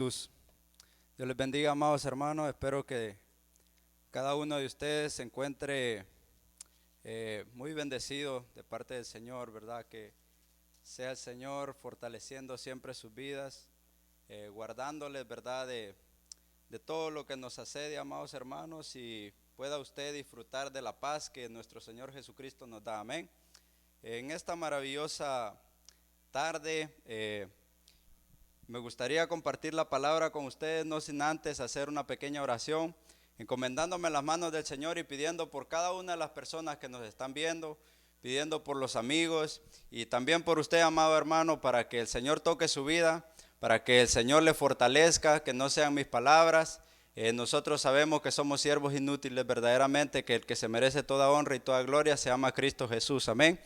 Dios les bendiga, amados hermanos. Espero que cada uno de ustedes se encuentre muy bendecido de parte del Señor, ¿verdad? Que sea el Señor fortaleciendo siempre sus vidas, guardándoles, ¿verdad? De todo lo que nos asedia, amados hermanos, y pueda usted disfrutar de la paz que nuestro Señor Jesucristo nos da. Amén. En esta maravillosa tarde, me gustaría compartir la palabra con ustedes, no sin antes hacer una pequeña oración, encomendándome en las manos del Señor y pidiendo por cada una de las personas que nos están viendo, pidiendo por los amigos y también por usted, amado hermano, para que el Señor toque su vida, para que el Señor le fortalezca, que no sean mis palabras. Nosotros sabemos que somos siervos inútiles verdaderamente, que el que se merece toda honra y toda gloria se llama Cristo Jesús. Amén.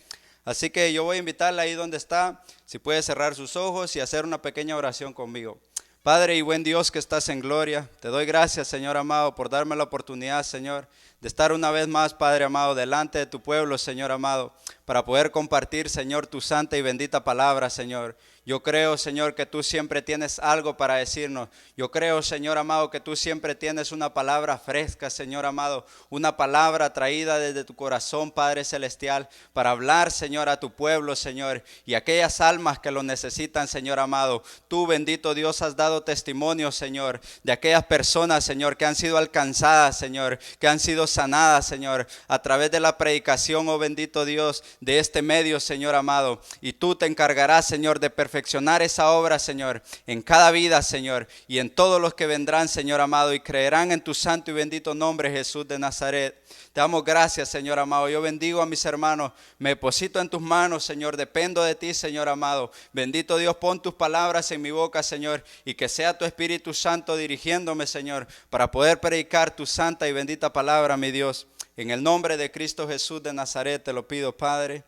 Así que yo voy a invitarle ahí donde está, si puede cerrar sus ojos y hacer una pequeña oración conmigo. Padre y buen Dios que estás en gloria, te doy gracias, Señor amado, por darme la oportunidad, Señor, de estar una vez más, Padre amado, delante de tu pueblo, Señor amado, para poder compartir, Señor, tu santa y bendita palabra, Señor. Yo creo, Señor, que tú siempre tienes algo para decirnos. Yo creo, Señor amado, que tú siempre tienes una palabra fresca, Señor amado, una palabra traída desde tu corazón, Padre celestial, para hablar, Señor, a tu pueblo, Señor, y aquellas almas que lo necesitan, Señor amado. Tú, bendito Dios, has dado testimonio, Señor, de aquellas personas, Señor, que han sido alcanzadas, Señor, que han sido sanadas, Señor, a través de la predicación, oh bendito Dios, de este medio, Señor amado. Y tú te encargarás, Señor, de perfeccionar esa obra, Señor, en cada vida, Señor, y en todos los que vendrán, Señor amado, y creerán en tu santo y bendito nombre, Jesús de Nazaret. Te damos gracias, Señor amado. Yo bendigo a mis hermanos, me deposito en tus manos, Señor, dependo de ti, Señor amado. Bendito Dios, pon tus palabras en mi boca, Señor, y que sea tu Espíritu Santo dirigiéndome, Señor, para poder predicar tu santa y bendita palabra, mi Dios. En el nombre de Cristo Jesús de Nazaret te lo pido, Padre.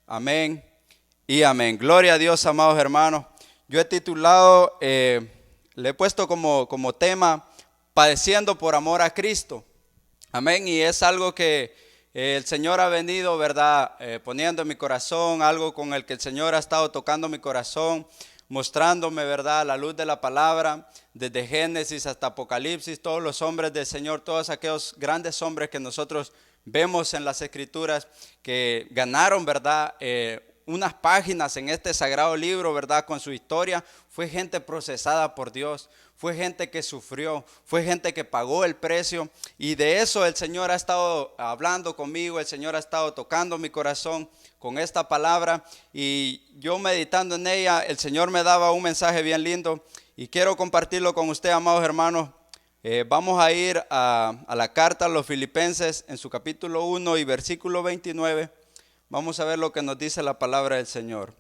Amén y amén. Gloria a Dios, amados hermanos. Yo he titulado, le he puesto como tema, padeciendo por amor a Cristo. Amén, y es algo que el Señor ha venido, ¿verdad? Poniendo en mi corazón, algo con el que el Señor ha estado tocando mi corazón, mostrándome, ¿verdad? La luz de la palabra, desde Génesis hasta Apocalipsis, todos los hombres del Señor, todos aquellos grandes hombres que nosotros vemos en las Escrituras que ganaron, ¿verdad? Unas páginas en este sagrado libro, ¿verdad? Con su historia, fue gente procesada por Dios, fue gente que sufrió, fue gente que pagó el precio, y de eso el Señor ha estado hablando conmigo, el Señor ha estado tocando mi corazón con esta palabra, y yo meditando en ella, el Señor me daba un mensaje bien lindo, y quiero compartirlo con usted, amados hermanos. Vamos a ir a la carta a los Filipenses en su capítulo 1 y versículo 29. Vamos a ver lo que nos dice la palabra del Señor.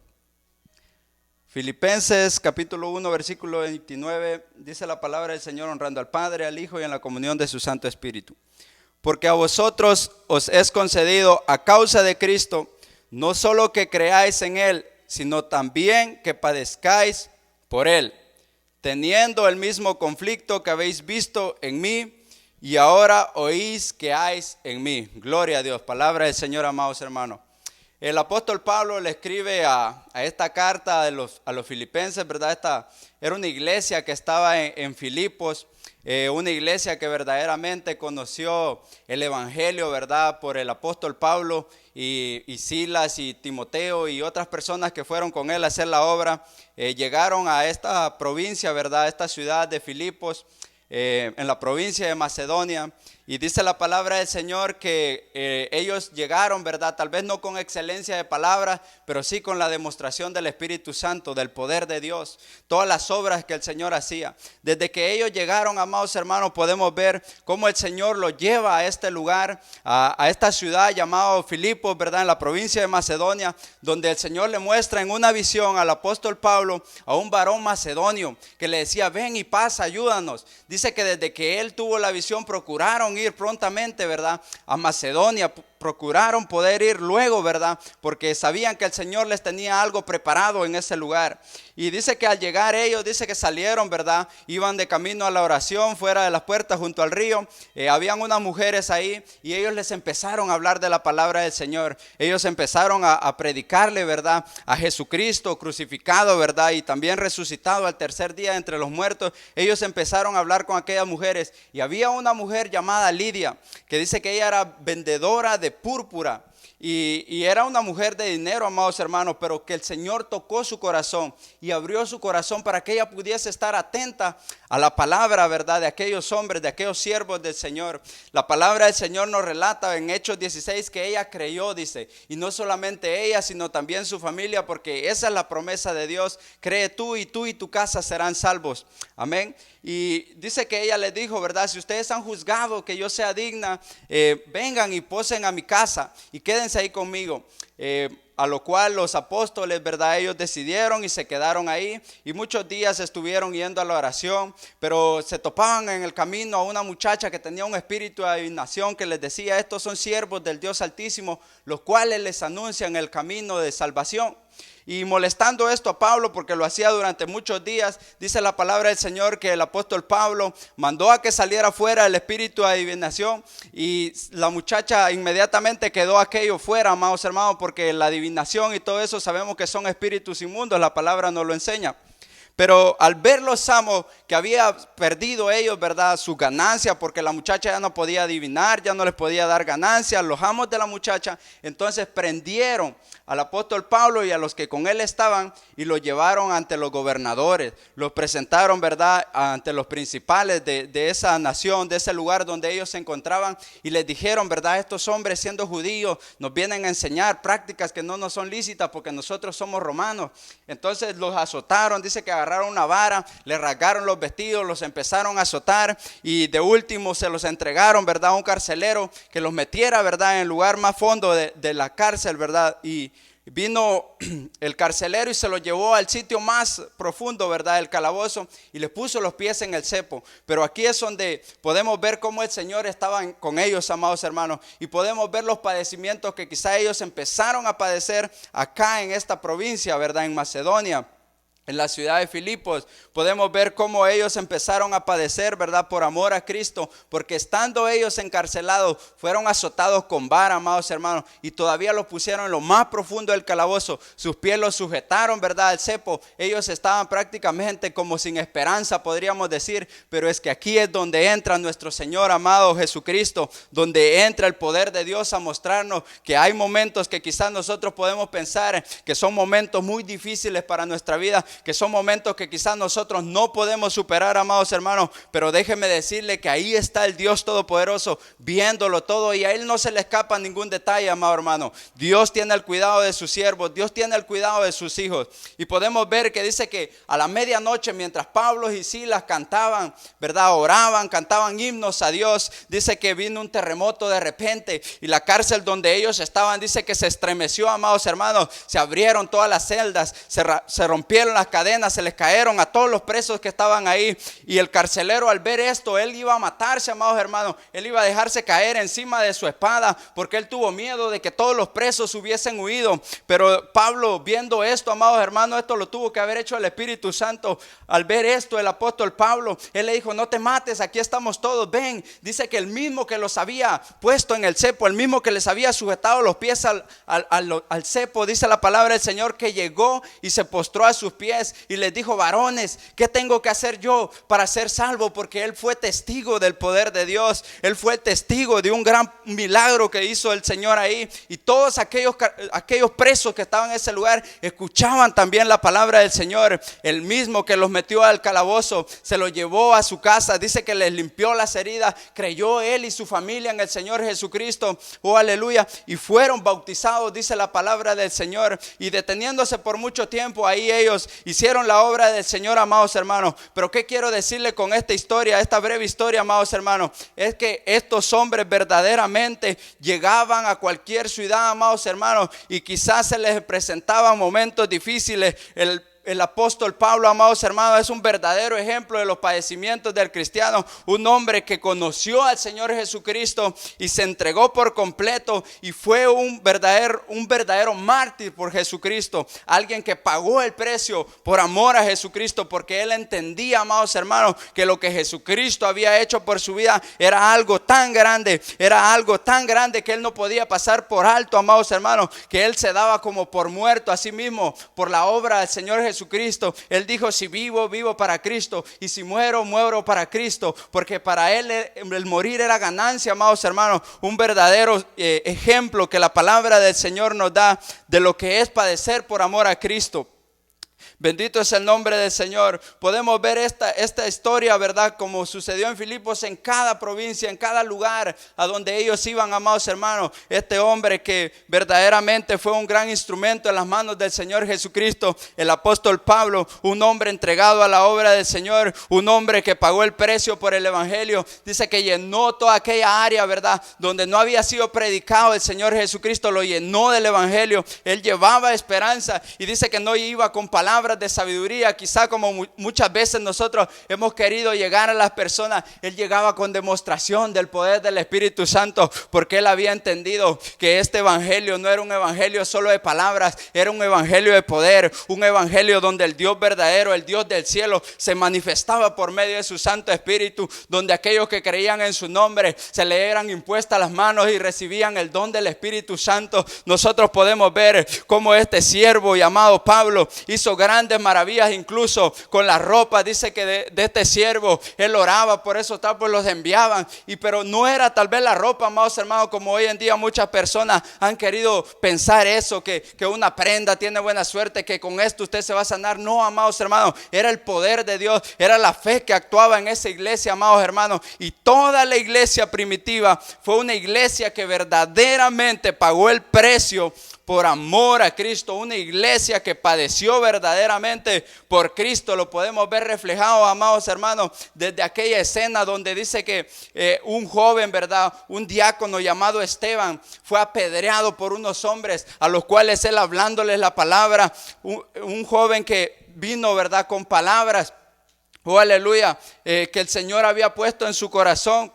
Filipenses capítulo 1 versículo 29 dice la palabra del Señor, honrando al Padre, al Hijo y en la comunión de su Santo Espíritu. Porque a vosotros os es concedido a causa de Cristo, no solo que creáis en Él, sino también que padezcáis por Él, teniendo el mismo conflicto que habéis visto en mí y ahora oís que hay en mí. Gloria a Dios, palabra del Señor, amados hermanos. El apóstol Pablo le escribe a esta carta a los filipenses, ¿verdad? Esta era una iglesia que estaba en Filipos, una iglesia que verdaderamente conoció el evangelio, ¿verdad? Por el apóstol Pablo y Silas y Timoteo y otras personas que fueron con él a hacer la obra. Llegaron a esta provincia, ¿verdad? Esta ciudad de Filipos, en la provincia de Macedonia. Y dice la palabra del Señor que ellos llegaron, ¿verdad? Tal vez no con excelencia de palabras, pero sí con la demostración del Espíritu Santo, del poder de Dios, todas las obras que el Señor hacía. Desde que ellos llegaron, amados hermanos, podemos ver cómo el Señor los lleva a este lugar, a esta ciudad llamada Filipos, ¿verdad? En la provincia de Macedonia, donde el Señor le muestra en una visión al apóstol Pablo a un varón macedonio que le decía, ven y pasa, ayúdanos. Dice que desde que él tuvo la visión procuraron ir prontamente, ¿verdad? A Macedonia, procuraron poder ir luego, ¿verdad? Porque sabían que el Señor les tenía algo preparado en ese lugar. Y dice que al llegar ellos, dice que salieron, ¿verdad? Iban de camino a la oración fuera de las puertas junto al río. Habían unas mujeres ahí y ellos les empezaron a hablar de la palabra del Señor. Ellos empezaron a predicarle, ¿verdad? A Jesucristo crucificado, ¿verdad? Y también resucitado al tercer día entre los muertos. Ellos empezaron a hablar con aquellas mujeres. Y había una mujer llamada Lidia, que dice que ella era vendedora de púrpura. Y era una mujer de dinero, amados hermanos, pero que el Señor tocó su corazón y abrió su corazón para que ella pudiese estar atenta a la palabra, ¿verdad? De aquellos hombres, de aquellos siervos del Señor. La palabra del Señor nos relata en Hechos 16 que ella creyó, dice, y no solamente ella, sino también su familia, porque esa es la promesa de Dios. Cree tú y tu casa serán salvos. Amén. Y dice que ella les dijo, ¿verdad? Si ustedes han juzgado que yo sea digna, vengan y posen a mi casa y quédense ahí conmigo. A lo cual los apóstoles, ¿verdad? Ellos decidieron y se quedaron ahí. Y muchos días estuvieron yendo a la oración. Pero se topaban en el camino a una muchacha que tenía un espíritu de adivinación que les decía: estos son siervos del Dios Altísimo, los cuales les anuncian el camino de salvación. Y molestando esto a Pablo, porque lo hacía durante muchos días, dice la palabra del Señor que el apóstol Pablo mandó a que saliera fuera el espíritu de adivinación, y la muchacha inmediatamente quedó aquello fuera, amados hermanos, porque la adivinación y todo eso sabemos que son espíritus inmundos, la palabra nos lo enseña. Pero al ver los amos que había perdido ellos, ¿verdad?, su ganancia, porque la muchacha ya no podía adivinar, ya no les podía dar ganancia, los amos de la muchacha, entonces prendieron al apóstol Pablo y a los que con él estaban y los llevaron ante los gobernadores, los presentaron, ¿verdad?, ante los principales de esa nación, de ese lugar donde ellos se encontraban, y les dijeron, ¿verdad?, estos hombres siendo judíos nos vienen a enseñar prácticas que no nos son lícitas porque nosotros somos romanos. Entonces los azotaron, dice que agarraron una vara, le rasgaron los vestidos, los empezaron a azotar y de último se los entregaron, ¿verdad?, a un carcelero que los metiera, ¿verdad?, en el lugar más fondo de la cárcel, ¿verdad? Y vino el carcelero y se lo llevó al sitio más profundo, ¿verdad?, el calabozo, y le puso los pies en el cepo. Pero aquí es donde podemos ver cómo el Señor estaba con ellos, amados hermanos, y podemos ver los padecimientos que quizá ellos empezaron a padecer acá en esta provincia, ¿verdad?, en Macedonia. En la ciudad de Filipos podemos ver cómo ellos empezaron a padecer, ¿verdad?, por amor a Cristo, porque estando ellos encarcelados fueron azotados con vara, amados hermanos, y todavía los pusieron en lo más profundo del calabozo. Sus pies los sujetaron, ¿verdad?, al cepo. Ellos estaban prácticamente como sin esperanza, podríamos decir, pero es que aquí es donde entra nuestro Señor amado Jesucristo, donde entra el poder de Dios a mostrarnos que hay momentos que quizás nosotros podemos pensar que son momentos muy difíciles para nuestra vida, que son momentos que quizás nosotros no podemos superar, amados hermanos, pero déjeme decirle que ahí está el Dios Todopoderoso viéndolo todo, y a Él no se le escapa ningún detalle, amado hermano. Dios tiene el cuidado de sus siervos, Dios tiene el cuidado de sus hijos, y podemos ver que dice que a la medianoche, mientras Pablo y Silas cantaban, ¿verdad?, oraban, cantaban himnos a Dios, dice que vino un terremoto de repente y la cárcel donde ellos estaban, dice que se estremeció, amados hermanos. Se abrieron todas las celdas, se rompieron las cadenas, se les cayeron a todos los presos que estaban ahí, y el carcelero, al ver esto, él iba a matarse, amados hermanos. Él iba a dejarse caer encima de su espada porque él tuvo miedo de que todos los presos hubiesen huido. Pero Pablo, viendo esto, amados hermanos, esto lo tuvo que haber hecho el Espíritu Santo. Al ver esto, el apóstol Pablo, él le dijo: no te mates, aquí estamos todos, ven. Dice que el mismo que los había puesto en el cepo, el mismo que les había sujetado los pies al cepo, dice la palabra del Señor, que llegó y se postró a sus pies y les dijo: varones, ¿qué tengo que hacer yo para ser salvo? Porque él fue testigo del poder de Dios, él fue testigo de un gran milagro que hizo el Señor ahí, y todos aquellos presos que estaban en ese lugar escuchaban también la palabra del Señor. El mismo que los metió al calabozo se los llevó a su casa, dice que les limpió las heridas, creyó él y su familia en el Señor Jesucristo, oh aleluya, y fueron bautizados, dice la palabra del Señor. Y deteniéndose por mucho tiempo ahí, ellos hicieron la obra del Señor, amados hermanos. Pero ¿qué quiero decirle con esta historia, esta breve historia, amados hermanos? Es que estos hombres verdaderamente llegaban a cualquier ciudad, amados hermanos, y quizás se les presentaban momentos difíciles. el apóstol Pablo, amados hermanos, es un verdadero ejemplo de los padecimientos del cristiano. Un hombre que conoció al Señor Jesucristo y se entregó por completo y fue un verdadero mártir por Jesucristo. Alguien que pagó el precio por amor a Jesucristo, porque él entendía, amados hermanos, que lo que Jesucristo había hecho por su vida era algo tan grande que él no podía pasar por alto, amados hermanos, que él se daba como por muerto a sí mismo por la obra del Señor Jesucristo. Él dijo: si vivo, vivo para Cristo, y si muero, muero para Cristo, porque para él el morir era ganancia, amados hermanos. Un verdadero ejemplo que la palabra del Señor nos da de lo que es padecer por amor a Cristo. Bendito es el nombre del Señor. Podemos ver esta historia, ¿verdad? Como sucedió en Filipos, en cada provincia, en cada lugar a donde ellos iban, amados hermanos. Este hombre que verdaderamente fue un gran instrumento en las manos del Señor Jesucristo, el apóstol Pablo, un hombre entregado a la obra del Señor, un hombre que pagó el precio por el evangelio. Dice que llenó toda aquella área, ¿verdad? Donde no había sido predicado el Señor Jesucristo, lo llenó del evangelio. Él llevaba esperanza y dice que no iba con palabras de sabiduría, quizá como muchas veces nosotros hemos querido llegar a las personas. Él llegaba con demostración del poder del Espíritu Santo, porque él había entendido que este evangelio no era un evangelio solo de palabras, era un evangelio de poder, un evangelio donde el Dios verdadero, el Dios del cielo, se manifestaba por medio de su Santo Espíritu, donde aquellos que creían en su nombre se le eran impuestas las manos y recibían el don del Espíritu Santo. Nosotros podemos ver cómo este siervo llamado Pablo hizo grandes maravillas, incluso con la ropa. Dice que de este siervo él oraba, por eso pues los enviaban, pero no era tal vez la ropa, amados hermanos, como hoy en día muchas personas han querido pensar eso, que una prenda tiene buena suerte, que con esto usted se va a sanar. No, amados hermanos, era el poder de Dios, era la fe que actuaba en esa iglesia, amados hermanos. Y toda la iglesia primitiva fue una iglesia que verdaderamente pagó el precio por amor a Cristo, una iglesia que padeció verdaderamente por Cristo. Lo podemos ver reflejado, amados hermanos, desde aquella escena donde dice que un joven, ¿verdad? Un diácono llamado Esteban fue apedreado por unos hombres a los cuales él hablándoles la palabra, un joven que vino, ¿verdad? Con palabras, oh aleluya, que el Señor había puesto en su corazón,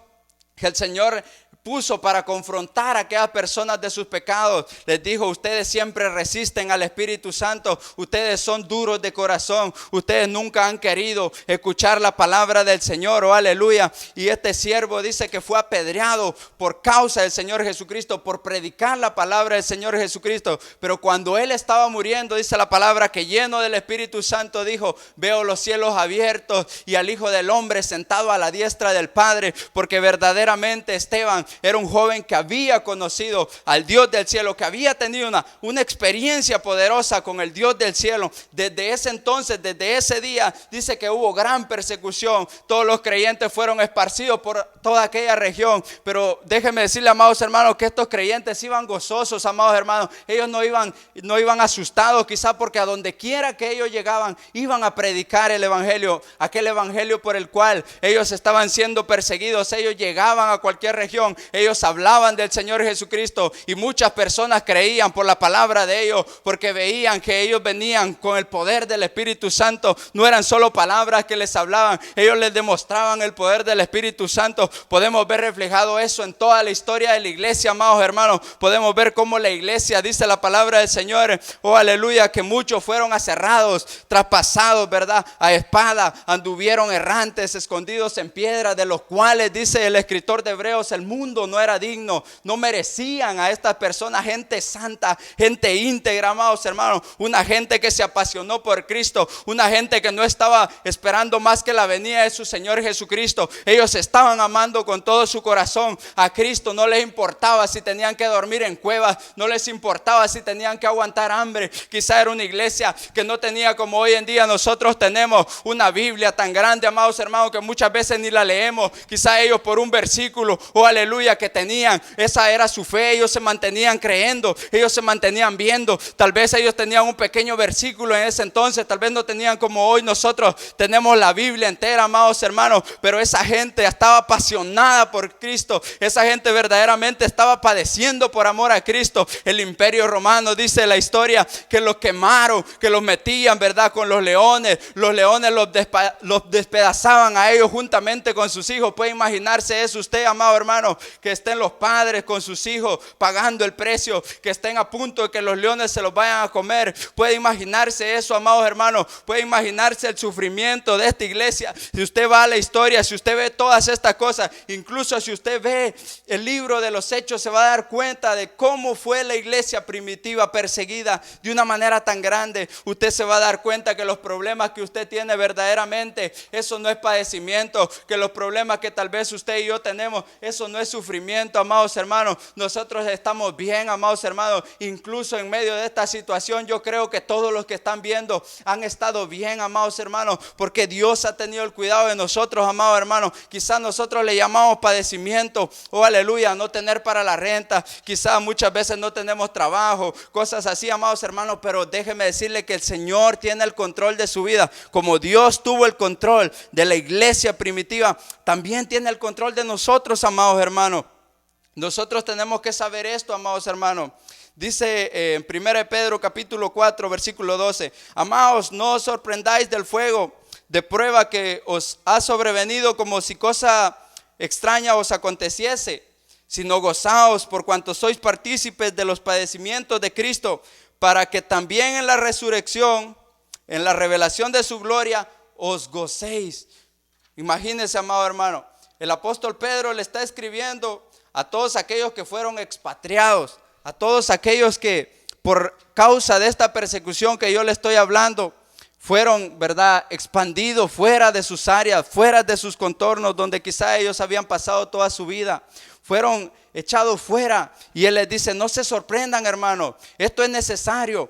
que el Señor puso para confrontar a aquellas personas de sus pecados. Les dijo: ustedes siempre resisten al Espíritu Santo, ustedes son duros de corazón, ustedes nunca han querido escuchar la palabra del Señor, oh aleluya. Y este siervo dice que fue apedreado por causa del Señor Jesucristo, por predicar la palabra del Señor Jesucristo. Pero cuando él estaba muriendo, dice la palabra que lleno del Espíritu Santo dijo: veo los cielos abiertos y al Hijo del Hombre sentado a la diestra del Padre. Porque verdaderamente Esteban era un joven que había conocido al Dios del cielo, que había tenido una experiencia poderosa con el Dios del cielo. Desde ese entonces, desde ese día, dice que hubo gran persecución. Todos los creyentes fueron esparcidos por toda aquella región. Pero déjenme decirle, amados hermanos, que estos creyentes iban gozosos, amados hermanos. Ellos no iban asustados, quizá porque a donde quiera que ellos llegaban, iban a predicar el evangelio, aquel evangelio por el cual ellos estaban siendo perseguidos. Ellos llegaban a cualquier región, ellos hablaban del Señor Jesucristo y muchas personas creían por la palabra de ellos, porque veían que ellos venían con el poder del Espíritu Santo. No eran solo palabras que les hablaban, ellos les demostraban el poder del Espíritu Santo. Podemos ver reflejado eso en toda la historia de la iglesia, amados hermanos. Podemos ver cómo la iglesia, dice la palabra del Señor, oh aleluya, que muchos fueron aserrados, traspasados, ¿verdad? A espada, anduvieron errantes, escondidos en piedra, de los cuales, dice el escritor de Hebreos, el mundo no era digno, no merecían a estas personas, gente santa, gente íntegra, amados hermanos, una gente que se apasionó por Cristo, una gente que no estaba esperando más que la venida de su Señor Jesucristo. Ellos estaban amando con todo su corazón a Cristo. No les importaba si tenían que dormir en cuevas, no les importaba si tenían que aguantar hambre. Quizá era una iglesia que no tenía, como hoy en día nosotros tenemos, una Biblia tan grande, amados hermanos, que muchas veces ni la leemos. Quizá ellos por un versículo, oh aleluya, aleluya, que tenían. Esa era su fe. Ellos se mantenían creyendo, ellos se mantenían viendo. Tal vez ellos tenían un pequeño versículo en ese entonces, tal vez no tenían como hoy nosotros tenemos la Biblia entera, amados hermanos, pero esa gente estaba apasionada por Cristo. Esa gente verdaderamente estaba padeciendo por amor a Cristo. El imperio romano, dice la historia, que los quemaron, que los metían, verdad, con los leones los despedazaban a ellos juntamente con sus hijos. Puede imaginarse eso usted, amado hermano, que estén los padres con sus hijos pagando el precio, que estén a punto de que los leones se los vayan a comer. Puede imaginarse eso, amados hermanos. Puede imaginarse el sufrimiento de esta iglesia. Si usted va a la historia, si usted ve todas estas cosas, incluso si usted ve el libro de los Hechos, se va a dar cuenta de cómo fue la iglesia primitiva perseguida de una manera tan grande. Usted se va a dar cuenta que los problemas que usted tiene verdaderamente, eso no es padecimiento, que los problemas que tal vez usted y yo tenemos, eso no es sufrimiento, amados hermanos. Nosotros estamos bien, amados hermanos. Incluso en medio de esta situación, yo creo que todos los que están viendo han estado bien, amados hermanos, porque Dios ha tenido el cuidado de nosotros, amados hermanos. Quizás nosotros le llamamos padecimiento, oh aleluya, no tener para la renta, quizás muchas veces no tenemos trabajo, cosas así, amados hermanos, pero déjeme decirle que el Señor tiene el control de su vida. Como Dios tuvo el control de la iglesia primitiva, también tiene el control de nosotros, amados hermanos. Nosotros tenemos que saber esto, amados hermanos. Dice en 1 Pedro capítulo 4 versículo 12: amados, no os sorprendáis del fuego de prueba que os ha sobrevenido como si cosa extraña os aconteciese, sino gozaos por cuanto sois partícipes de los padecimientos de Cristo, para que también en la resurrección, en la revelación de su gloria, os gocéis. Imagínense, amado hermano, el apóstol Pedro le está escribiendo a todos aquellos que fueron expatriados, a todos aquellos que por causa de esta persecución que yo le estoy hablando, fueron, verdad, expandidos fuera de sus áreas, fuera de sus contornos, donde quizá ellos habían pasado toda su vida. Fueron echados fuera, y Él les dice: no se sorprendan, hermanos, esto es necesario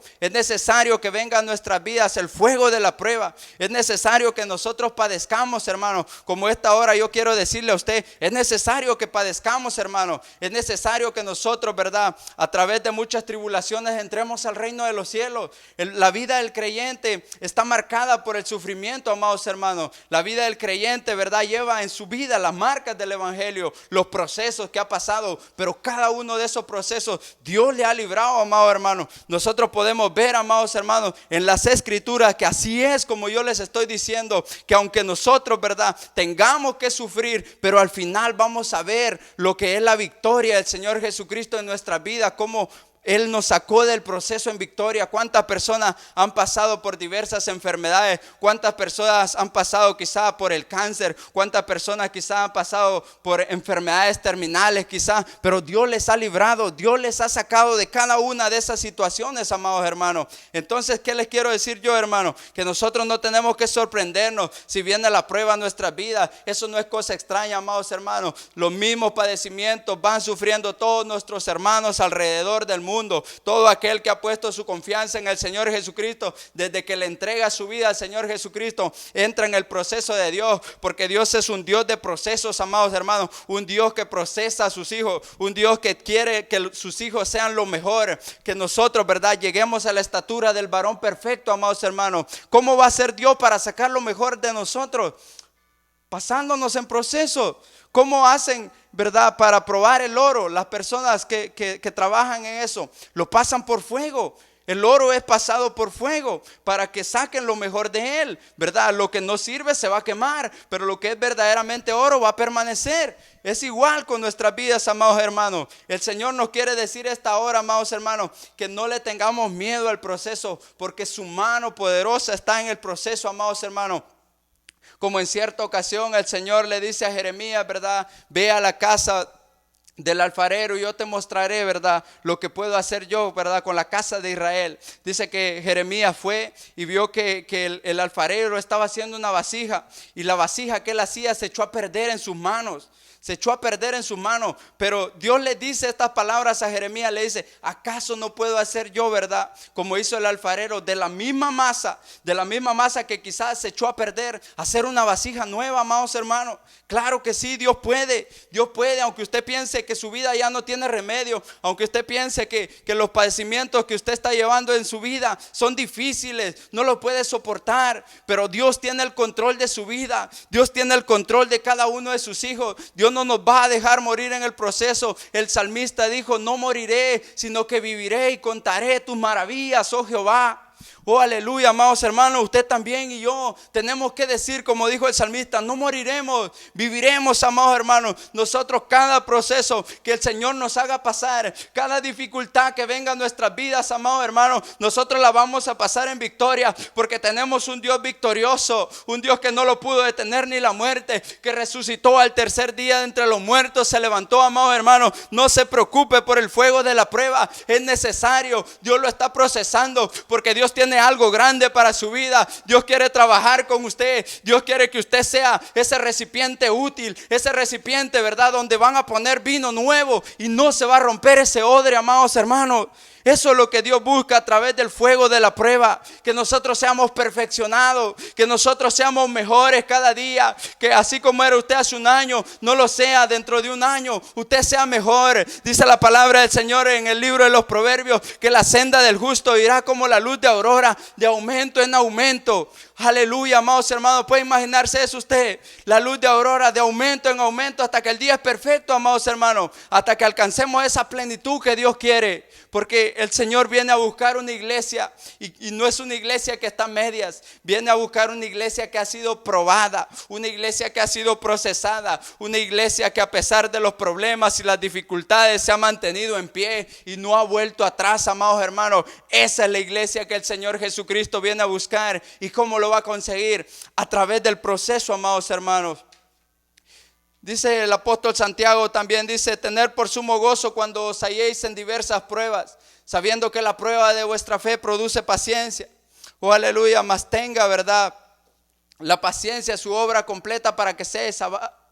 que venga a nuestras vidas el fuego de la prueba. Es necesario que nosotros padezcamos, hermanos. Como esta hora yo quiero decirle a usted, es necesario que padezcamos, hermanos. Es necesario que nosotros, verdad, a través de muchas tribulaciones entremos al reino de los cielos. La vida del creyente está marcada por el sufrimiento, amados hermanos. La vida del creyente, verdad, lleva en su vida las marcas del evangelio, los procesos que ha pasado, pero cada uno de esos procesos Dios le ha librado, amado hermano. Nosotros podemos ver, amados hermanos, en las escrituras que así es como yo les estoy diciendo, que aunque nosotros, verdad, tengamos que sufrir, pero al final vamos a ver lo que es la victoria del Señor Jesucristo en nuestra vida, cómo Él nos sacó del proceso en victoria. ¿Cuántas personas han pasado por diversas enfermedades? ¿Cuántas personas han pasado quizá por el cáncer? ¿Cuántas personas quizá han pasado por enfermedades terminales quizá? Pero Dios les ha librado, Dios les ha sacado de cada una de esas situaciones, amados hermanos. Entonces, ¿qué les quiero decir yo, hermano? Que nosotros no tenemos que sorprendernos si viene la prueba a nuestras vidas. Eso no es cosa extraña, amados hermanos. Los mismos padecimientos van sufriendo todos nuestros hermanos alrededor del mundo. Todo aquel que ha puesto su confianza en el Señor Jesucristo, desde que le entrega su vida al Señor Jesucristo, entra en el proceso de Dios, porque Dios es un Dios de procesos, amados hermanos. Un Dios que procesa a sus hijos, un Dios que quiere que sus hijos sean lo mejor, que nosotros, verdad, lleguemos a la estatura del varón perfecto, amados hermanos. ¿Cómo va a ser Dios para sacar lo mejor de nosotros? Pasándonos en proceso. ¿Cómo hacen, verdad, para probar el oro? Las personas que trabajan en eso lo pasan por fuego. El oro es pasado por fuego para que saquen lo mejor de él, ¿verdad? Lo que no sirve se va a quemar, pero lo que es verdaderamente oro va a permanecer. Es igual con nuestras vidas, amados hermanos. El Señor nos quiere decir esta hora, amados hermanos, que no le tengamos miedo al proceso, porque su mano poderosa está en el proceso, amados hermanos. Como en cierta ocasión el Señor le dice a Jeremías, ¿verdad? Ve a la casa del alfarero y yo te mostraré, ¿verdad?, lo que puedo hacer yo, ¿verdad?, con la casa de Israel. Dice que Jeremías fue y vio que el alfarero estaba haciendo una vasija y la vasija que él hacía se echó a perder en sus manos. Se echó a perder en sus manos, pero Dios le dice estas palabras a Jeremías, le dice: ¿acaso no puedo hacer yo, verdad, como hizo el alfarero, de la misma masa que quizás se echó a perder, hacer una vasija nueva, amados hermanos? Claro que sí, Dios puede, aunque usted piense que su vida ya no tiene remedio, aunque usted piense que los padecimientos que usted está llevando en su vida son difíciles, no lo puede soportar, pero Dios tiene el control de su vida, Dios tiene el control de cada uno de sus hijos. Dios no nos va a dejar morir en el proceso. El salmista dijo: no moriré, sino que viviré y contaré tus maravillas, oh Jehová. Oh, aleluya, amados hermanos. Usted también y yo tenemos que decir, como dijo el salmista: no moriremos, viviremos, amados hermanos. Nosotros, cada proceso que el Señor nos haga pasar, cada dificultad que venga a nuestras vidas, amados hermanos, nosotros la vamos a pasar en victoria, porque tenemos un Dios victorioso, un Dios que no lo pudo detener ni la muerte, que resucitó al tercer día de entre los muertos, se levantó, amados hermanos. No se preocupe por el fuego de la prueba, es necesario. Dios lo está procesando, porque Dios tiene algo grande para su vida. Dios quiere trabajar con usted. Dios quiere que usted sea ese recipiente útil, ese recipiente, ¿verdad?, donde van a poner vino nuevo y no se va a romper ese odre, amados hermanos. Eso es lo que Dios busca a través del fuego de la prueba, que nosotros seamos perfeccionados, que nosotros seamos mejores cada día, que así como era usted hace un año, no lo sea dentro de un año, usted sea mejor. Dice la palabra del Señor en el libro de los Proverbios que la senda del justo irá como la luz de aurora, de aumento en aumento. Aleluya, amados hermanos, puede imaginarse eso usted, la luz de aurora, de aumento en aumento, hasta que el día es perfecto, amados hermanos, hasta que alcancemos esa plenitud que Dios quiere. Porque el Señor viene a buscar una iglesia y no es una iglesia que está a medias. Viene a buscar una iglesia que ha sido probada, una iglesia que ha sido procesada, una iglesia que a pesar de los problemas y las dificultades se ha mantenido en pie y no ha vuelto atrás, amados hermanos. Esa es la iglesia que el Señor Jesucristo viene a buscar. ¿Y cómo lo va a conseguir? A través del proceso, amados hermanos. Dice el apóstol Santiago, también dice: tener por sumo gozo cuando os halléis en diversas pruebas, sabiendo que la prueba de vuestra fe produce paciencia. Oh, aleluya, mas tenga, ¿verdad?, la paciencia su obra completa, para que seáis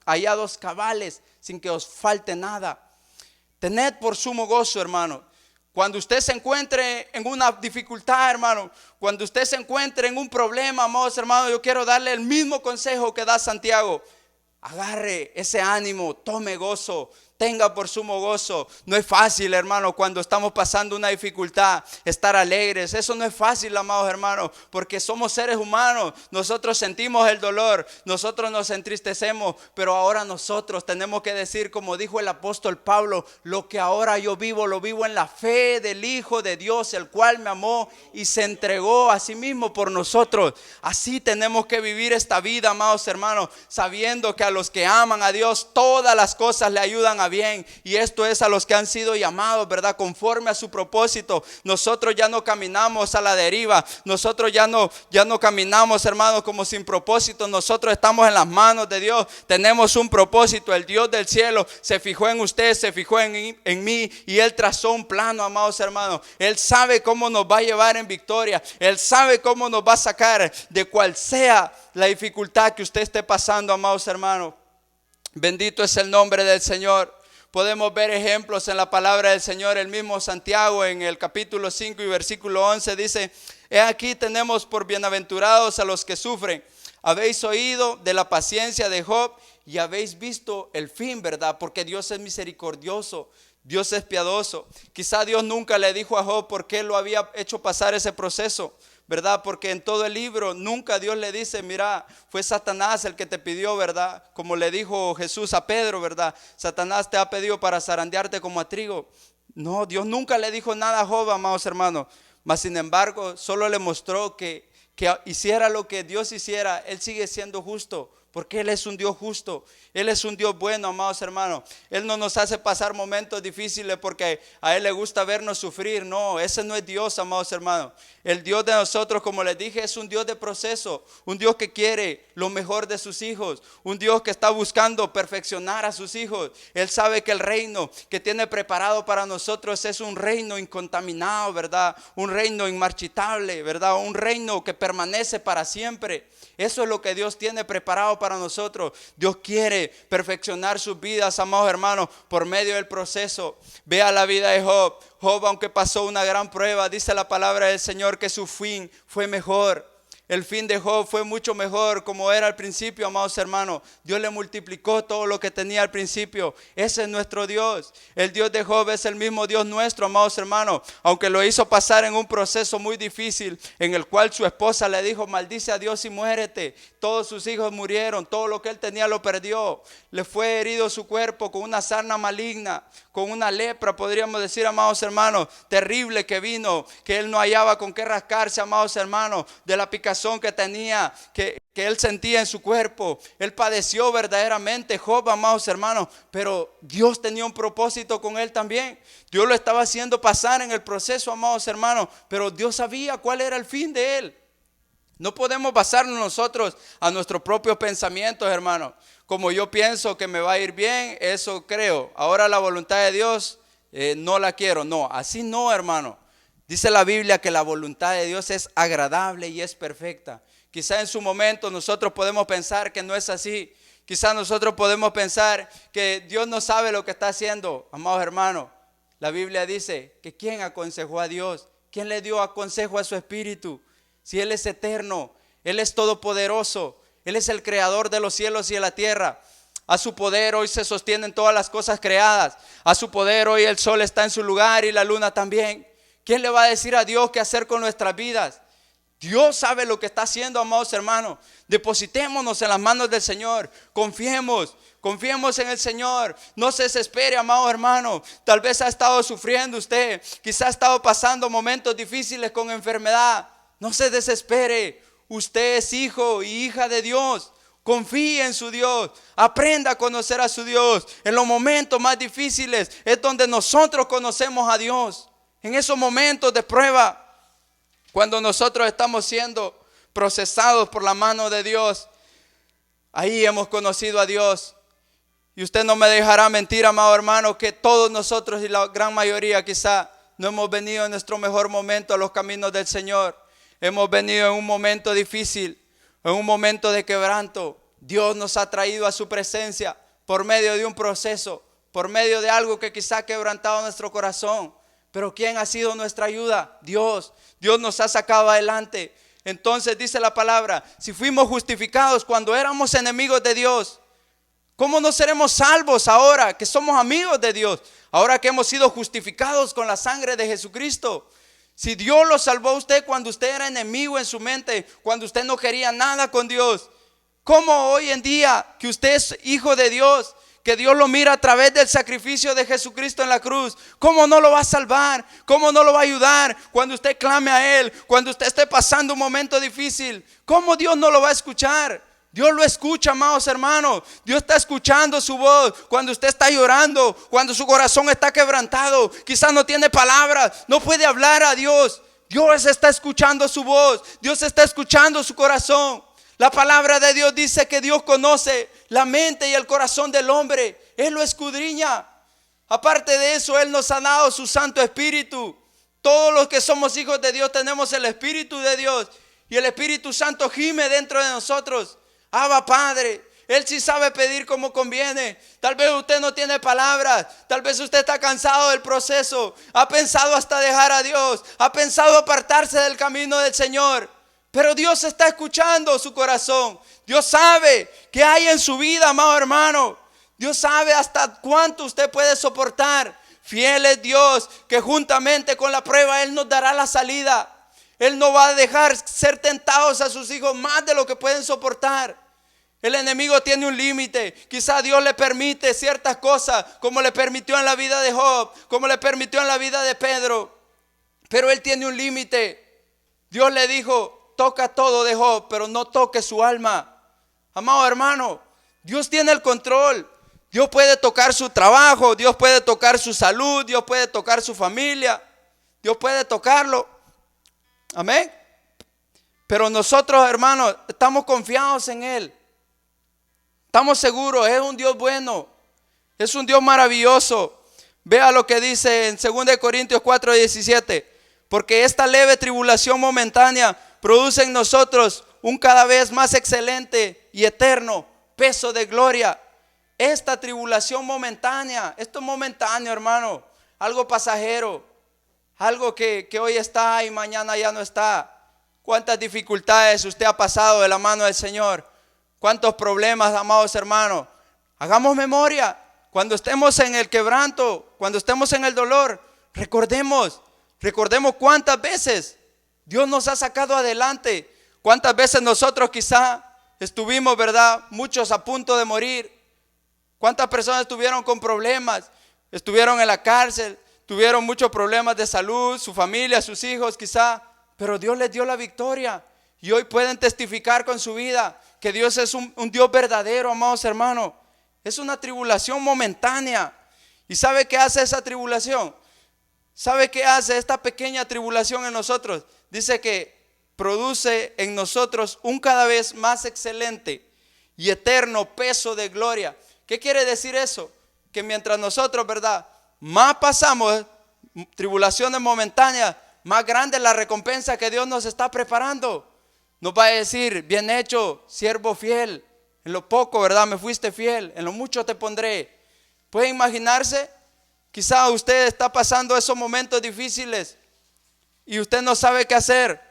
hallados cabales, sin que os falte nada. Tened por sumo gozo, hermano, cuando usted se encuentre en una dificultad, hermano, cuando usted se encuentre en un problema, amados hermanos, yo quiero darle el mismo consejo que da Santiago. Agarre ese ánimo, tome gozo, tenga por sumo gozo. No es fácil, hermano, cuando estamos pasando una dificultad, estar alegres. Eso no es fácil, amados hermanos, porque somos seres humanos. Nosotros sentimos el dolor, nosotros nos entristecemos, pero ahora nosotros tenemos que decir, como dijo el apóstol Pablo: lo que ahora yo vivo, lo vivo en la fe del Hijo de Dios, el cual me amó y se entregó a sí mismo por nosotros. Así tenemos que vivir esta vida, amados hermanos, sabiendo que a los que aman a Dios, todas las cosas le ayudan a bien, y esto es a los que han sido llamados, ¿verdad?, conforme a su propósito. Nosotros ya no caminamos a la deriva, nosotros ya no caminamos, hermanos, como sin propósito. Nosotros estamos en las manos de Dios, tenemos un propósito. El Dios del cielo se fijó en usted, se fijó en mí, y Él trazó un plano, amados hermanos. Él sabe cómo nos va a llevar en victoria, Él sabe cómo nos va a sacar de cual sea la dificultad que usted esté pasando, amados hermanos. Bendito es el nombre del Señor. Podemos ver ejemplos en la palabra del Señor. El mismo Santiago, en el capítulo 5 y versículo 11, dice: he aquí tenemos por bienaventurados a los que sufren. Habéis oído de la paciencia de Job y habéis visto el fin, ¿verdad? Porque Dios es misericordioso, Dios es piadoso. Quizá Dios nunca le dijo a Job por qué lo había hecho pasar ese proceso, ¿verdad? Porque en todo el libro nunca Dios le dice: mira, fue Satanás el que te pidió, ¿verdad? Como le dijo Jesús a Pedro, ¿verdad? Satanás te ha pedido para zarandearte como a trigo. No, Dios nunca le dijo nada a Job, amados hermanos. Mas sin embargo, solo le mostró que hiciera lo que Dios hiciera, Él sigue siendo justo, porque Él es un Dios justo. Él es un Dios bueno, amados hermanos. Él no nos hace pasar momentos difíciles porque a Él le gusta vernos sufrir. No, ese no es Dios, amados hermanos. El Dios de nosotros, como les dije, es un Dios de proceso. Un Dios que quiere lo mejor de sus hijos. Un Dios que está buscando perfeccionar a sus hijos. Él sabe que el reino que tiene preparado para nosotros es un reino incontaminado, ¿verdad? Un reino inmarchitable, ¿verdad? Un reino que permanece para siempre. Eso es lo que Dios tiene preparado para nosotros. Dios quiere perfeccionar sus vidas, amados hermanos, por medio del proceso. Vea la vida de Job. Job, aunque pasó una gran prueba, dice la palabra del Señor que su fin fue mejor. El fin de Job fue mucho mejor como era al principio, amados hermanos. Dios le multiplicó todo lo que tenía al principio. Ese es nuestro Dios. El Dios de Job es el mismo Dios nuestro, amados hermanos. Aunque lo hizo pasar en un proceso muy difícil, en el cual su esposa le dijo: maldice a Dios y muérete. Todos sus hijos murieron, todo lo que él tenía lo perdió. Le fue herido su cuerpo con una sarna maligna, con una lepra, podríamos decir, amados hermanos, terrible que vino, que él no hallaba con qué rascarse, amados hermanos, de la picazón que tenía, que él sentía en su cuerpo. Él padeció verdaderamente, Job, amados hermanos, pero Dios tenía un propósito con él también. Dios lo estaba haciendo pasar en el proceso, amados hermanos, pero Dios sabía cuál era el fin de él. No podemos basarnos nosotros a nuestros propios pensamientos, hermanos. Como yo pienso que me va a ir bien, eso creo. Ahora la voluntad de Dios no la quiero. No, así no, hermano. Dice la Biblia que la voluntad de Dios es agradable y es perfecta. Quizá en su momento nosotros podemos pensar que no es así. Quizá nosotros podemos pensar que Dios no sabe lo que está haciendo. Amados hermanos, la Biblia dice que ¿quién aconsejó a Dios? ¿Quién le dio consejo a su espíritu? Si Él es eterno, Él es todopoderoso, Él es el creador de los cielos y de la tierra. A su poder hoy se sostienen todas las cosas creadas. A su poder hoy el sol está en su lugar y la luna también. ¿Quién le va a decir a Dios qué hacer con nuestras vidas? Dios sabe lo que está haciendo, amados hermanos. Depositémonos en las manos del Señor. Confiemos en el Señor. No se desespere, amado hermano. Tal vez ha estado sufriendo usted. Quizá ha estado pasando momentos difíciles con enfermedad. No se desespere. Usted es hijo y hija de Dios. Confíe en su Dios. Aprenda a conocer a su Dios. En los momentos más difíciles es donde nosotros conocemos a Dios. En esos momentos de prueba, cuando nosotros estamos siendo procesados por la mano de Dios, ahí hemos conocido a Dios. Y usted no me dejará mentir, amado hermano, que todos nosotros y la gran mayoría quizá no hemos venido en nuestro mejor momento a los caminos del Señor. Hemos venido en un momento difícil, en un momento de quebranto. Dios nos ha traído a su presencia por medio de un proceso, por medio de algo que quizá ha quebrantado nuestro corazón. Pero ¿quién ha sido nuestra ayuda? Dios. Dios nos ha sacado adelante. Entonces dice la palabra, si fuimos justificados cuando éramos enemigos de Dios, ¿cómo no seremos salvos ahora que somos amigos de Dios? Ahora que hemos sido justificados con la sangre de Jesucristo. Si Dios lo salvó a usted cuando usted era enemigo en su mente, cuando usted no quería nada con Dios, ¿cómo hoy en día que usted es hijo de Dios, que Dios lo mira a través del sacrificio de Jesucristo en la cruz, cómo no lo va a salvar? ¿Cómo no lo va a ayudar cuando usted clame a Él? Cuando usted esté pasando un momento difícil, ¿cómo Dios no lo va a escuchar? Dios lo escucha, amados hermanos. Dios está escuchando su voz cuando usted está llorando, cuando su corazón está quebrantado. Quizás no tiene palabras, no puede hablar a Dios. Dios está escuchando su voz. Dios está escuchando su corazón. La palabra de Dios dice que Dios conoce la mente y el corazón del hombre. Él lo escudriña. Aparte de eso, Él nos ha dado su Santo Espíritu. Todos los que somos hijos de Dios tenemos el Espíritu de Dios. Y el Espíritu Santo gime dentro de nosotros. Abba, Padre. Él sí sabe pedir como conviene. Tal vez usted no tiene palabras. Tal vez usted está cansado del proceso. Ha pensado hasta dejar a Dios. Ha pensado apartarse del camino del Señor. Pero Dios está escuchando su corazón. Dios sabe qué hay en su vida, amado hermano. Dios sabe hasta cuánto usted puede soportar. Fiel es Dios, que juntamente con la prueba Él nos dará la salida. Él no va a dejar ser tentados a sus hijos más de lo que pueden soportar. El enemigo tiene un límite. Quizá Dios le permite ciertas cosas, como le permitió en la vida de Job, como le permitió en la vida de Pedro. Pero Él tiene un límite. Dios le dijo: toca todo de Job, pero no toque su alma. Amado hermano, Dios tiene el control. Dios puede tocar su trabajo, Dios puede tocar su salud, Dios puede tocar su familia, Dios puede tocarlo. Amén. Pero nosotros, hermanos, estamos confiados en Él. Estamos seguros, es un Dios bueno, es un Dios maravilloso. Vea lo que dice en 2 Corintios 4:17. Porque esta leve tribulación momentánea produce en nosotros un cada vez más excelente y eterno peso de gloria. Esta tribulación momentánea, esto es momentáneo, hermano, algo pasajero, algo que hoy está y mañana ya no está. ¿Cuántas dificultades usted ha pasado de la mano del Señor? ¿Cuántos problemas, amados hermanos? Hagamos memoria. Cuando estemos en el quebranto, cuando estemos en el dolor, recordemos cuántas veces Dios nos ha sacado adelante. Cuántas veces nosotros quizá estuvimos, ¿verdad? Muchos a punto de morir. Cuántas personas estuvieron con problemas, estuvieron en la cárcel, tuvieron muchos problemas de salud, su familia, sus hijos quizá. Pero Dios les dio la victoria y hoy pueden testificar con su vida que Dios es un Dios verdadero, amados hermanos. Es una tribulación momentánea. ¿Y sabe qué hace esa tribulación? ¿Sabe qué hace esta pequeña tribulación en nosotros? Dice que produce en nosotros un cada vez más excelente y eterno peso de gloria. ¿Qué quiere decir eso? Que mientras nosotros, ¿verdad?, más pasamos tribulaciones momentáneas, más grande es la recompensa que Dios nos está preparando. Nos va a decir: bien hecho, siervo fiel. En lo poco, ¿verdad?, me fuiste fiel. En lo mucho te pondré. ¿Puede imaginarse? Quizá usted está pasando esos momentos difíciles y usted no sabe qué hacer.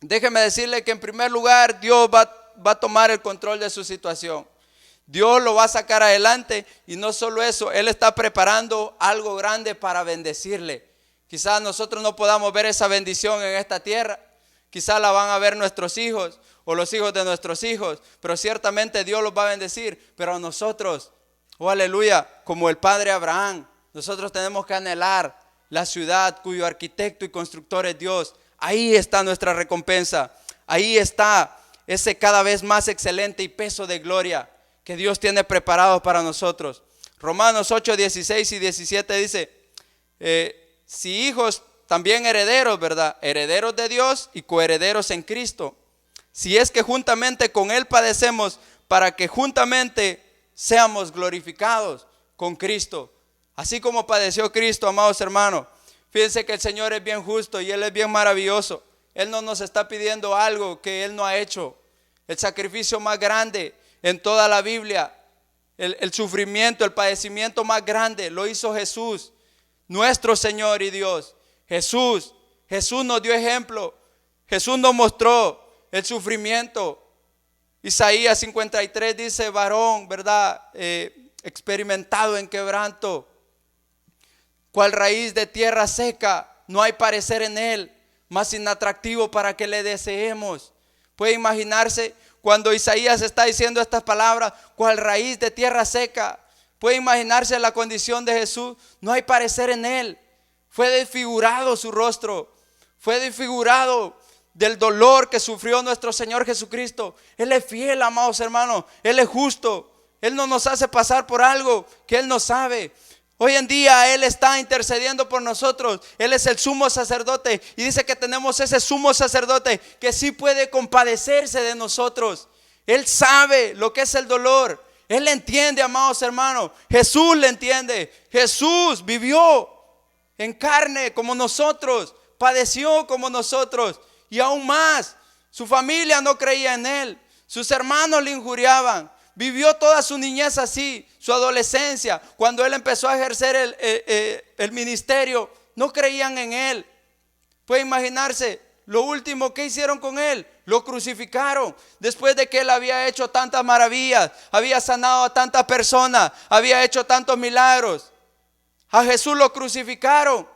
Déjeme decirle que en primer lugar Dios va a tomar el control de su situación. Dios lo va a sacar adelante y no solo eso, Él está preparando algo grande para bendecirle. Quizás nosotros no podamos ver esa bendición en esta tierra. Quizás la van a ver nuestros hijos o los hijos de nuestros hijos, pero ciertamente Dios los va a bendecir. Pero a nosotros, oh aleluya, como el padre Abraham, nosotros tenemos que anhelar la ciudad cuyo arquitecto y constructor es Dios. Ahí está nuestra recompensa. Ahí está ese cada vez más excelente y peso de gloria que Dios tiene preparado para nosotros. Romanos 8, 16 y 17 dice: si hijos, también herederos, ¿verdad? Herederos de Dios y coherederos en Cristo. Si es que juntamente con Él padecemos, para que juntamente seamos glorificados con Cristo. Así como padeció Cristo, amados hermanos. Fíjense que el Señor es bien justo y Él es bien maravilloso. Él no nos está pidiendo algo que Él no ha hecho. El sacrificio más grande en toda la Biblia, el sufrimiento, el padecimiento más grande, lo hizo Jesús, nuestro Señor y Dios. Jesús nos dio ejemplo. Jesús nos mostró el sufrimiento. Isaías 53 dice: varón, ¿verdad?, experimentado en quebranto, cual raíz de tierra seca, no hay parecer en él, más inatractivo para que le deseemos. Puede imaginarse cuando Isaías está diciendo estas palabras: cual raíz de tierra seca. Puede imaginarse la condición de Jesús. No hay parecer en él. Fue desfigurado su rostro. Fue desfigurado del dolor que sufrió nuestro Señor Jesucristo. Él es fiel, amados hermanos. Él es justo. Él no nos hace pasar por algo que Él no sabe. Hoy en día Él está intercediendo por nosotros. Él es el sumo sacerdote y dice que tenemos ese sumo sacerdote que sí puede compadecerse de nosotros. Él sabe lo que es el dolor. Él le entiende, amados hermanos. Jesús le entiende. Jesús vivió en carne como nosotros, padeció como nosotros y aún más. Su familia no creía en Él. Sus hermanos le injuriaban. Vivió toda su niñez así, su adolescencia. Cuando Él empezó a ejercer el ministerio, no creían en Él. Puede imaginarse lo último que hicieron con Él. Lo crucificaron. Después de que Él había hecho tantas maravillas, había sanado a tantas personas, había hecho tantos milagros. A Jesús lo crucificaron.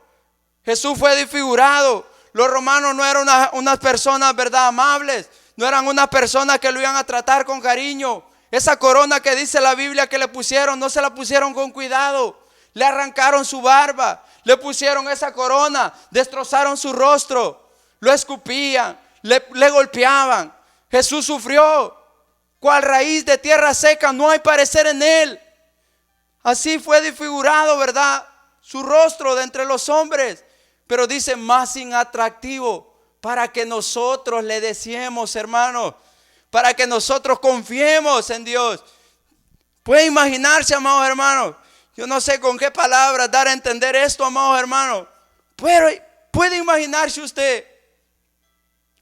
Jesús fue desfigurado. Los romanos no eran unas personas, ¿verdad?, amables. No eran unas personas que lo iban a tratar con cariño. Esa corona que dice la Biblia que le pusieron, no se la pusieron con cuidado. Le arrancaron su barba, le pusieron esa corona, destrozaron su rostro, lo escupían, le golpeaban. Jesús sufrió. cual raíz de tierra seca, no hay parecer en él. Así fue desfigurado, ¿verdad?, su rostro de entre los hombres. Pero dice, más inatractivo, para que nosotros le deseemos, hermanos, para que nosotros confiemos en Dios. Puede imaginarse, amados hermanos, yo no sé con qué palabras dar a entender esto, amados hermanos, pero puede imaginarse usted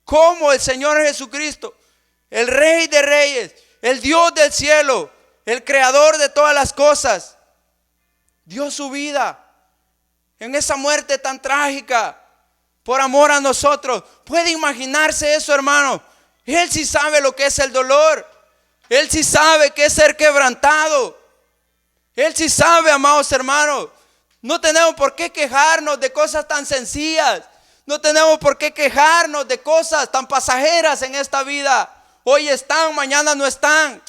cómo el Señor Jesucristo, el Rey de Reyes, el Dios del cielo, el creador de todas las cosas, dio su vida en esa muerte tan trágica por amor a nosotros. Puede imaginarse eso, hermano. Él sí sabe lo que es el dolor. Él sí sabe qué es ser quebrantado. Él sí sabe, amados hermanos. No tenemos por qué quejarnos de cosas tan sencillas. No tenemos por qué quejarnos de cosas tan pasajeras en esta vida. Hoy están, mañana no están.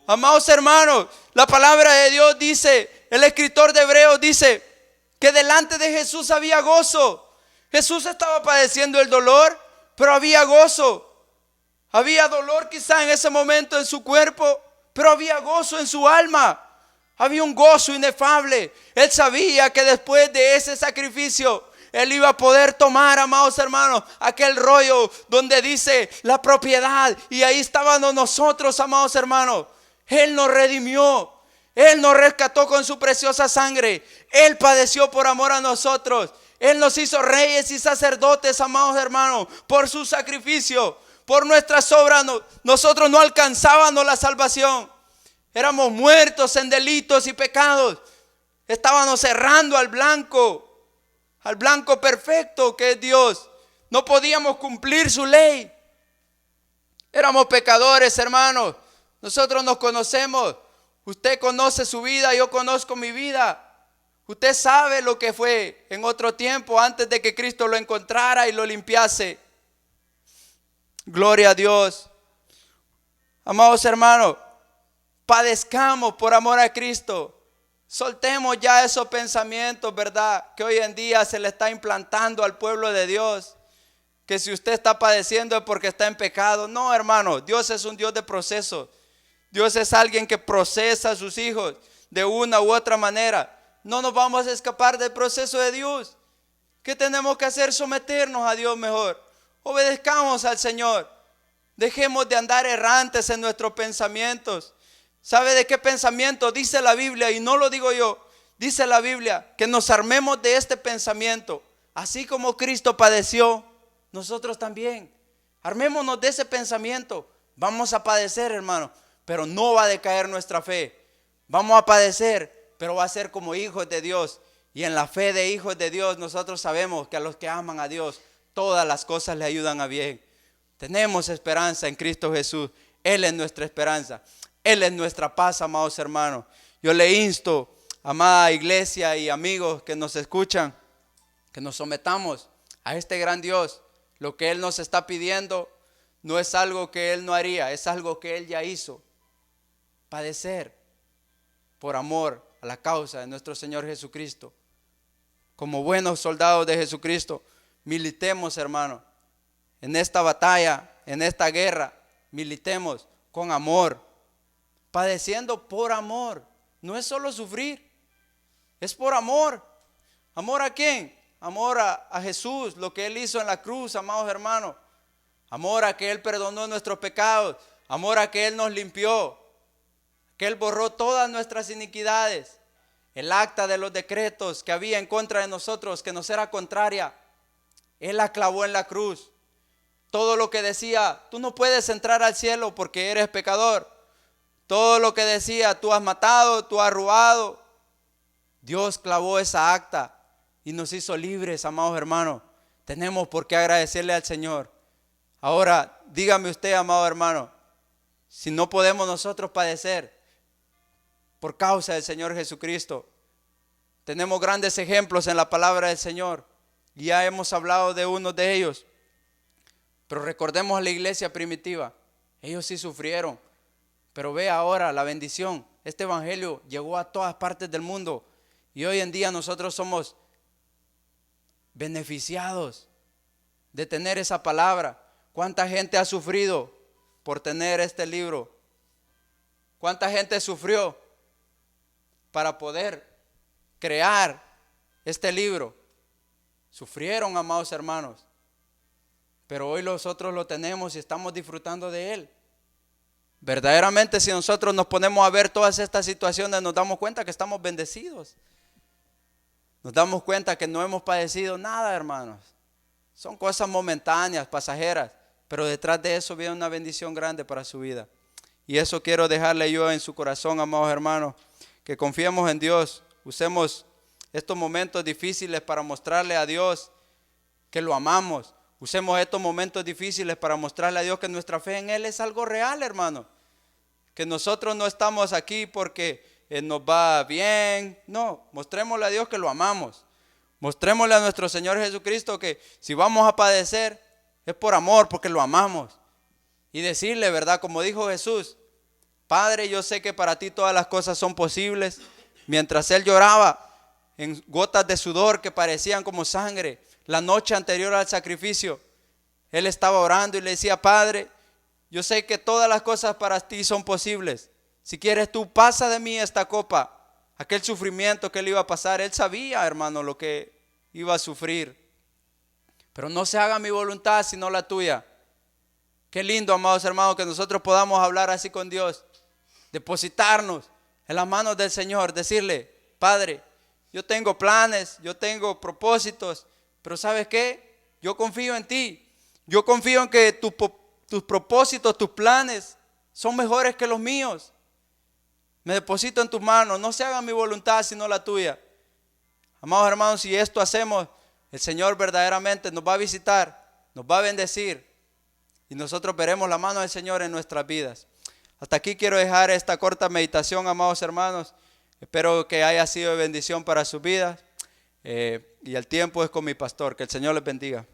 Amados hermanos, la palabra de Dios dice, el escritor de Hebreos dice que delante de Jesús había gozo. Jesús estaba padeciendo el dolor, pero había gozo. Había dolor quizá en ese momento en su cuerpo, pero había gozo en su alma. Había un gozo inefable. Él sabía que después de ese sacrificio, él iba a poder tomar, amados hermanos, aquel rollo donde dice la propiedad. Y ahí estábamos nosotros, amados hermanos. Él nos redimió. Él nos rescató con su preciosa sangre. Él padeció por amor a nosotros. Él nos hizo reyes y sacerdotes, amados hermanos, por su sacrificio. Por nuestras obras nosotros no alcanzábamos la salvación. Éramos muertos en delitos y pecados. Estábamos errando al blanco perfecto que es Dios. No podíamos cumplir su ley. Éramos pecadores, hermanos. Nosotros nos conocemos. Usted conoce su vida, yo conozco mi vida. Usted sabe lo que fue en otro tiempo antes de que Cristo lo encontrara y lo limpiase. Gloria a Dios. Amados hermanos, padezcamos por amor a Cristo. Soltemos ya esos pensamientos, ¿verdad?, que hoy en día se le está implantando al pueblo de Dios. Que si usted está padeciendo es porque está en pecado. No, hermano, Dios es un Dios de proceso. Dios es alguien que procesa a sus hijos de una u otra manera. No nos vamos a escapar del proceso de Dios. ¿Qué tenemos que hacer? Someternos a Dios mejor. Obedezcamos al Señor. Dejemos de andar errantes en nuestros pensamientos. ¿Sabe de qué pensamiento? Dice la Biblia, y no lo digo yo. Dice la Biblia que nos armemos de este pensamiento. Así como Cristo padeció, nosotros también. Armémonos de ese pensamiento. Vamos a padecer, hermano, pero no va a decaer nuestra fe. Vamos a padecer, pero va a ser como hijos de Dios. Y en la fe de hijos de Dios nosotros sabemos que a los que aman a Dios todas las cosas le ayudan a bien. Tenemos esperanza en Cristo Jesús. Él es nuestra esperanza. Él es nuestra paz, amados hermanos. Yo le insto, amada iglesia y amigos que nos escuchan, que nos sometamos a este gran Dios. Lo que Él nos está pidiendo no es algo que Él no haría, es algo que Él ya hizo. Padecer por amor a la causa de nuestro Señor Jesucristo. Como buenos soldados de Jesucristo, militemos, hermano, en esta batalla, en esta guerra. Militemos con amor, padeciendo por amor. No es solo sufrir, es por amor. ¿Amor a quién? Amor a Jesús, lo que Él hizo en la cruz, amados hermanos. Amor a que Él perdonó nuestros pecados. Amor a que Él nos limpió, que Él borró todas nuestras iniquidades. El acta de los decretos que había en contra de nosotros, que nos era contraria, Él la clavó en la cruz. Todo lo que decía, tú no puedes entrar al cielo porque eres pecador. Todo lo que decía, tú has matado, tú has robado. Dios clavó esa acta y nos hizo libres, amados hermanos. Tenemos por qué agradecerle al Señor. Ahora, dígame usted, amado hermano, si no podemos nosotros padecer por causa del Señor Jesucristo. Tenemos grandes ejemplos en la palabra del Señor. Ya hemos hablado de uno de ellos. Pero recordemos a la iglesia primitiva. Ellos sí sufrieron. Pero ve ahora la bendición. Este evangelio llegó a todas partes del mundo. Y hoy en día nosotros somos beneficiados de tener esa palabra. ¿Cuánta gente ha sufrido por tener este libro ¿Cuánta gente sufrió para poder crear este libro? Sufrieron, amados hermanos. Pero hoy nosotros lo tenemos y estamos disfrutando de él. Verdaderamente, si nosotros nos ponemos a ver todas estas situaciones, nos damos cuenta que estamos bendecidos. Nos damos cuenta que no hemos padecido nada, hermanos. Son cosas momentáneas, pasajeras, pero detrás de eso viene una bendición grande para su vida. Y eso quiero dejarle yo en su corazón, amados hermanos, que confiemos en Dios. Usemos estos momentos difíciles para mostrarle a Dios que lo amamos. Usemos estos momentos difíciles para mostrarle a Dios que nuestra fe en Él es algo real, hermano. Que nosotros no estamos aquí porque nos va bien. No, mostrémosle a Dios que lo amamos. Mostrémosle a nuestro Señor Jesucristo que si vamos a padecer es por amor, porque lo amamos. Y decirle, ¿verdad? Como dijo Jesús: Padre, yo sé que para ti todas las cosas son posibles. Mientras Él lloraba en gotas de sudor que parecían como sangre, la noche anterior al sacrificio, Él estaba orando y le decía: Padre, yo sé que todas las cosas para ti son posibles. Si quieres tú, pasa de mí esta copa. Aquel sufrimiento que Él iba a pasar, Él sabía, hermano, lo que iba a sufrir. Pero no se haga mi voluntad sino la tuya. Qué lindo, amados hermanos, que nosotros podamos hablar así con Dios. Depositarnos en las manos del Señor. Decirle: Padre, yo tengo planes, yo tengo propósitos, pero ¿sabes qué? Yo confío en ti. Yo confío en que tus propósitos, tus planes son mejores que los míos. Me deposito en tus manos. No se haga mi voluntad sino la tuya. Amados hermanos, si esto hacemos, el Señor verdaderamente nos va a visitar, nos va a bendecir y nosotros veremos la mano del Señor en nuestras vidas. Hasta aquí quiero dejar esta corta meditación, amados hermanos. Espero que haya sido de bendición para sus vidas. Y el tiempo es con mi pastor. Que el Señor les bendiga.